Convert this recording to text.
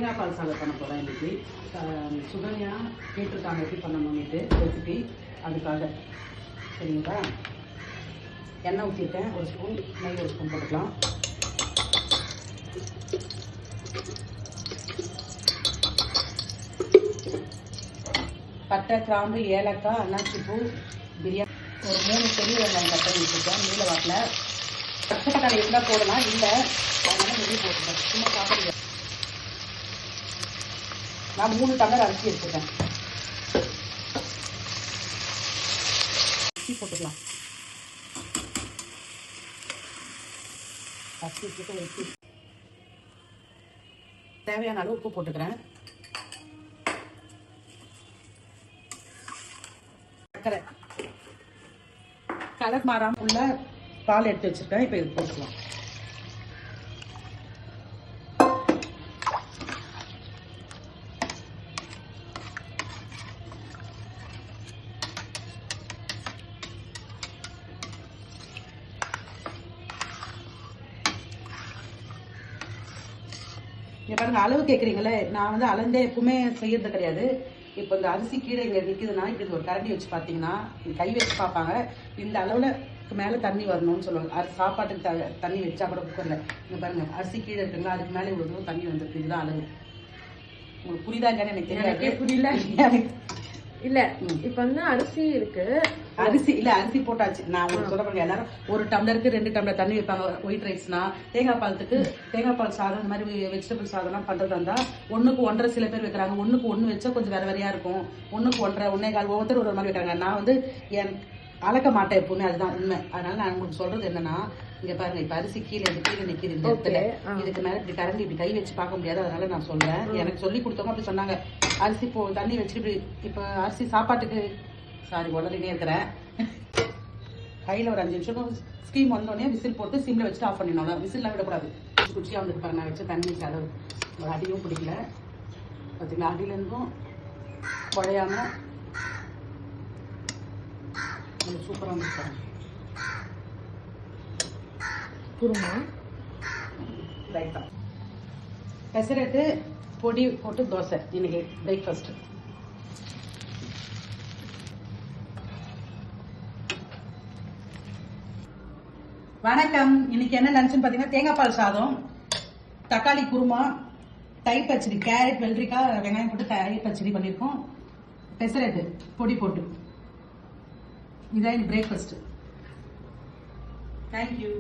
தேங்காய் பால் சாதம் பண்ண போகிறேன் இன்னைக்கு. சுகன்யா கேட்டிருக்காங்க எப்படி பண்ணணும்னுட்டு ரெசிபி. அதுக்காக சரிங்களா. எண்ணெய் ஊற்றிட்டேன், ஒரு ஸ்பூன் நெய் ஒரு ஸ்பூன் போட்டுக்கலாம். பட்டை, கிராம்பு, ஏலக்காய், அன்னாச்சி பூ, பிரியாணி, ஒரு 3 பெரிய வெங்காயம் கட் பண்ணி வச்சுருக்கேன். நீல வாட்டில் பச்சை தக்காளி இருந்தால் போடலாம், இல்லை அதனால வெளியே போட்டுருக்கேன். சும்மா சாப்பிடுங்க. நான் 3 டம்ளர் அரிசி எடுத்துட்டேன். அரிசி போட்டுக்கலாம். அரிசி போட்டு வச்சு தேவையான அளவு உப்பு போட்டுக்கிறேன். சர்க்கரை கலர் மாறாம உள்ள பால் எடுத்து வச்சிருக்கேன். இப்போ இது போட்டுக்கலாம். இங்க பாருங்க, அளவு கேட்குறீங்களே, நான் வந்து அளந்தே எப்பவுமே செய்யறது கிடையாது. இப்போ இந்த அரிசி கீழே இங்கே நிற்குதுன்னா இப்படி ஒரு கரண்டி வச்சு பார்த்தீங்கன்னா கை வச்சு பார்ப்பாங்க. இந்த அளவில் மேலே தண்ணி வரணும்னு சொல்லுவாங்க. சாப்பாட்டுக்கு தண்ணி வச்சா கூட குக்கரில் இங்கே பாருங்க, அரிசி கீழே இருக்குங்களா, அதுக்கு மேலே இவ்வளோ தண்ணி வந்துருக்கு. இதுதான் அளவு. உங்களுக்கு புரியுதா இல்லையான்னு எனக்கு தெரியாது. புரியல இல்ல. இப்ப வந்து அரிசி இருக்கு, அரிசி இல்ல அரிசி போட்டாச்சு. நான் உங்களுக்கு சொல்ல போறேன், எல்லாரும் 1 டம்ளருக்கு 2 டம்ளர் தண்ணி வைப்பாங்க. ஒயிட் ரைஸ்னா தேங்காய் பால் சாதம், இந்த மாதிரி வெஜிடபிள் சாதம்லாம் பண்றதா இருந்தா 1க்கு 1.5 சில பேர் வைக்கிறாங்க. 1க்கு 1 வச்சா கொஞ்சம் வேற வேறையா இருக்கும். 1க்கு 1.5, 1.25 ஒவ்வொருத்தர் ஒரு மாதிரி வைக்கிறாங்க. நான் வந்து என் அளக்க மாட்டேன் எப்பவுமே, அதுதான் உண்மை. அதனால நான் உங்களுக்கு சொல்றது என்னன்னா, இங்க பாருங்க, இப்ப அரிசி கீழே நிக்குது இந்த இடத்துல. இதுக்கு மேல இப்படி கரண்டி இப்படி கை வச்சு பார்க்க முடியாது. அதனால நான் சொல்றேன். எனக்கு சொல்லி கொடுத்தவங்க அப்படி சொன்னாங்க. அரிசி தண்ணி வச்சுட்டு இப்ப அரிசி சாப்பாட்டுக்கு உடனே இருக்கிறேன். கையில ஒரு 5 நிமிஷம் ஸ்டீம் வந்தோடனே விசில் போட்டு சிம்ல வச்சுட்டு ஆஃப் பண்ணிடணும். விசில்லாம் விடக்கூடாது. குச்சியா வந்துட்டு பாருங்க, நான் வச்சு தண்ணி அளவு அடியும் பிடிக்கல பார்த்தீங்களா. அடியில இருந்தும் குழையாம சூப்பரா வந்துருக்காங்க. குருமா ரைட்டா பெசரட்டு பொடி போட்டு தோசை இன்னைக்கு பிரேக்ஃபாஸ்ட். வணக்கம். இன்னைக்கு என்ன லஞ்சுன்னு பாத்தீங்கன்னா தேங்காய் பால் சாதம், தக்காளி குருமா, தயிர் பச்சடி, கேரட், வெள்ளரிக்காய், வெங்காயம் போட்டு தயிர் பச்சடி பண்ணிருக்கோம். பெசரட்டு பொடி போட்டு. இதான் பிரேக்ஃபாஸ்ட். தேங்க்யூ.